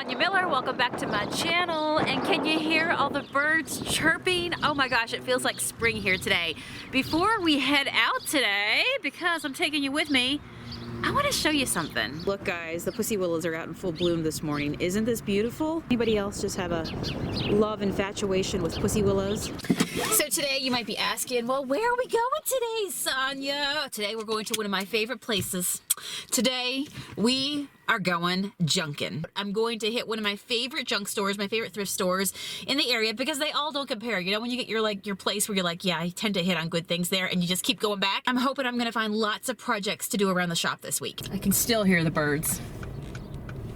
Sonia Miller. Welcome back to my channel. And can you hear all the birds chirping? Oh my gosh, it feels like spring here today. Before we head out today, because I'm taking you with me, I want to show you something. Look guys, the pussy willows are out in full bloom this morning. Isn't this beautiful? Anybody else just have a love infatuation with pussy willows? So today you might be asking, well, where are we going today, Sonia? Today we're going to one of my favorite places. Today we are going Junkin. I'm going to hit one of my favorite junk stores, my favorite thrift stores in the area, because they all don't compare. You know, when you get your place where you're like, yeah, I tend to hit on good things there, and you just keep going back. I'm hoping I'm gonna find lots of projects to do around the shop this week. I can still hear the birds.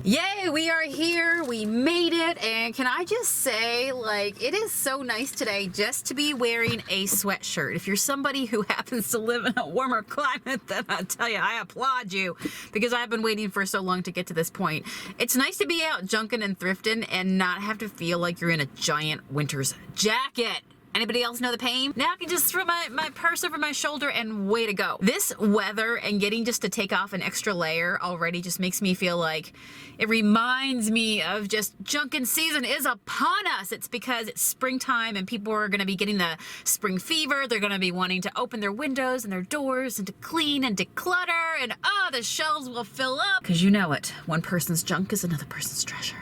Yay, we are here, we made it, and can I just say, like, it is so nice today just to be wearing a sweatshirt. If you're somebody who happens to live in a warmer climate, then I tell you, I applaud you, because I've been waiting for so long to get to this point. It's nice to be out junking and thrifting and not have to feel like you're in a giant winter's jacket. Anybody else know the pain? Now I can just throw my purse over my shoulder and way to go. This weather and getting just to take off an extra layer already just makes me feel like it reminds me of just junkin' season is upon us. It's because it's springtime and people are gonna be getting the spring fever. They're gonna be wanting to open their windows and their doors and to clean and declutter, and the shelves will fill up. Cause you know it, one person's junk is another person's treasure.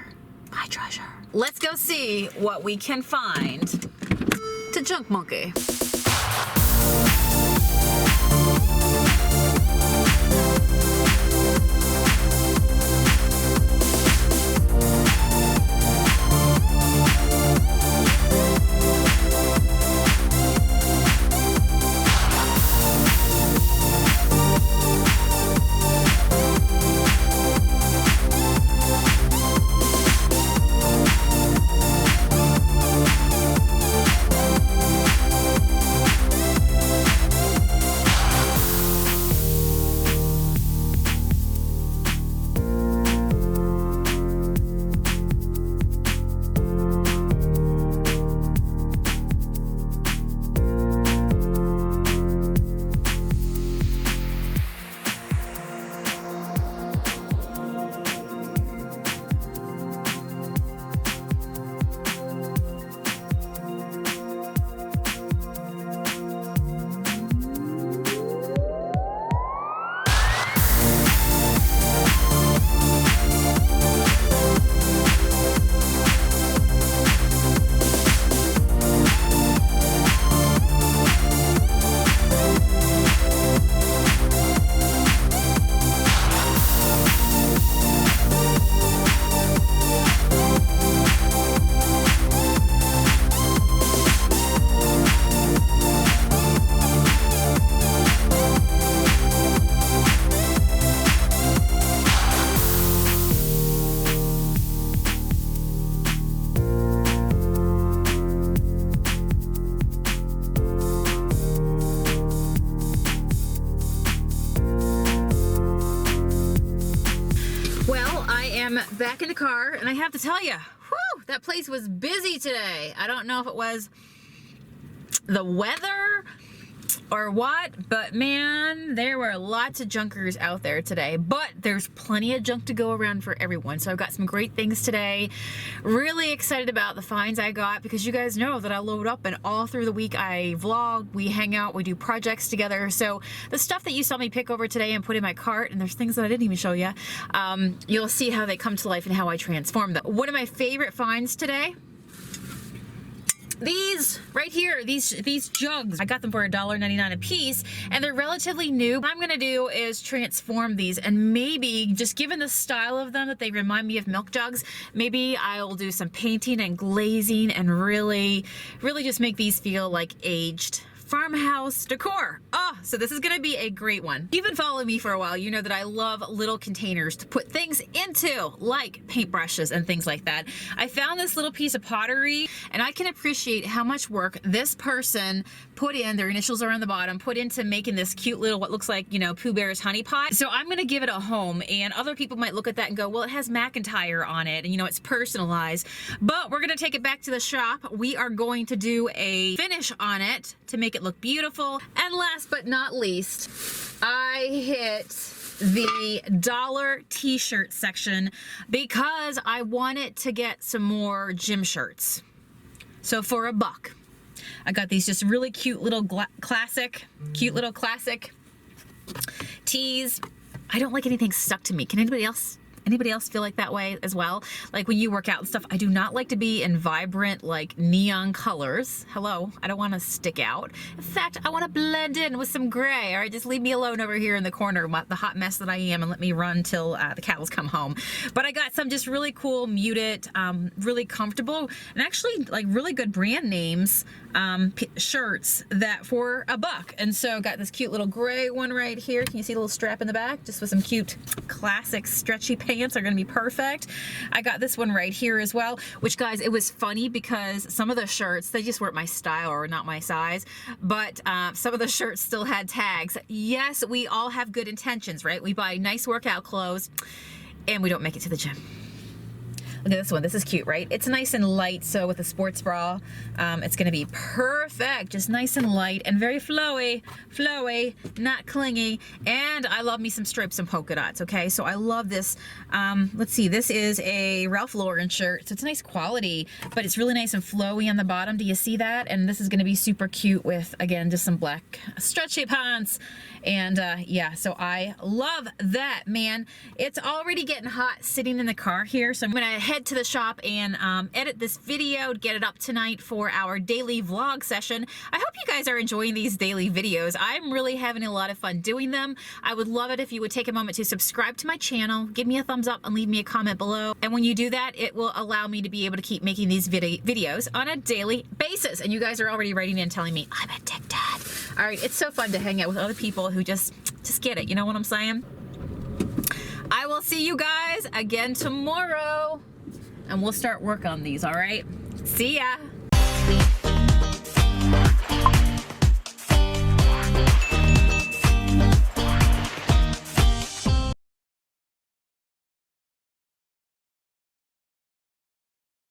My treasure. Let's go see what we can find to Junk Monkey. Back in the car, and I have to tell you, whew, that place was busy today. I don't know if it was the weather or what, but man, there were lots of junkers out there today. But there's plenty of junk to go around for everyone, so I've got some great things today. Really excited about the finds I got, because you guys know that I load up, and all through the week I vlog, we hang out, we do projects together. So the stuff that you saw me pick over today and put in my cart, and there's things that I didn't even show you, you'll see how they come to life and how I transform them. One of my favorite finds today, these right here, these jugs. I got them for $1.99 a piece, and they're relatively new. What I'm gonna do is transform these, and maybe, just given the style of them, that they remind me of milk jugs, maybe I'll do some painting and glazing and really just make these feel like aged farmhouse decor. So this is gonna be a great one. You've been following me for a while, you know that I love little containers to put things into, like paintbrushes and things like that. I found this little piece of pottery, and I can appreciate how much work this person put in, their initials are on the bottom, put into making this cute little, what looks like, you know, Pooh Bear's honey pot. So I'm gonna give it a home, and other people might look at that and go, well, it has McIntyre on it, and you know, it's personalized. But we're gonna take it back to the shop. We are going to do a finish on it to make it look beautiful. And last but not least, I hit the dollar t-shirt section because I wanted to get some more gym shirts. So for $1, I got these just really cute little classic tees. I don't like anything stuck to me. Can anybody else feel like that way as well? Like when you work out and stuff, I do not like to be in vibrant, like neon colors. Hello, I don't want to stick out. In fact, I want to blend in with some gray. All right, just leave me alone over here in the corner, the hot mess that I am, and let me run till the cows come home. But I got some just really cool, muted, really comfortable, and actually like really good brand names shirts that for $1. And so got this cute little gray one right here. Can you see the little strap in the back? Just with some cute classic stretchy pants are gonna be perfect. I got this one right here as well, which guys, it was funny because some of the shirts, they just weren't my style or not my size, but some of the shirts still had tags. Yes, we all have good intentions, right? We buy nice workout clothes and we don't make it to the gym. Look at this one. This is cute, right? It's nice and light, so with a sports bra, it's going to be perfect. Just nice and light and very flowy, not clingy. And I love me some stripes and polka dots, okay? So I love this. Let's see. This is a Ralph Lauren shirt, so it's nice quality, but it's really nice and flowy on the bottom. Do you see that? And this is going to be super cute with, again, just some black stretchy pants. And yeah, so I love that, man. It's already getting hot sitting in the car here, so I'm going to head to the shop and edit this video, get it up tonight for our daily vlog session. I hope you guys are enjoying these daily videos. I'm really having a lot of fun doing them. I would love it if you would take a moment to subscribe to my channel, give me a thumbs up, and leave me a comment below. And when you do that, it will allow me to be able to keep making these videos on a daily basis. And you guys are already writing in telling me I'm addicted. All right, it's so fun to hang out with other people who just get it. You know what I'm saying? I will see you guys again tomorrow, and we'll start work on these, all right? See ya.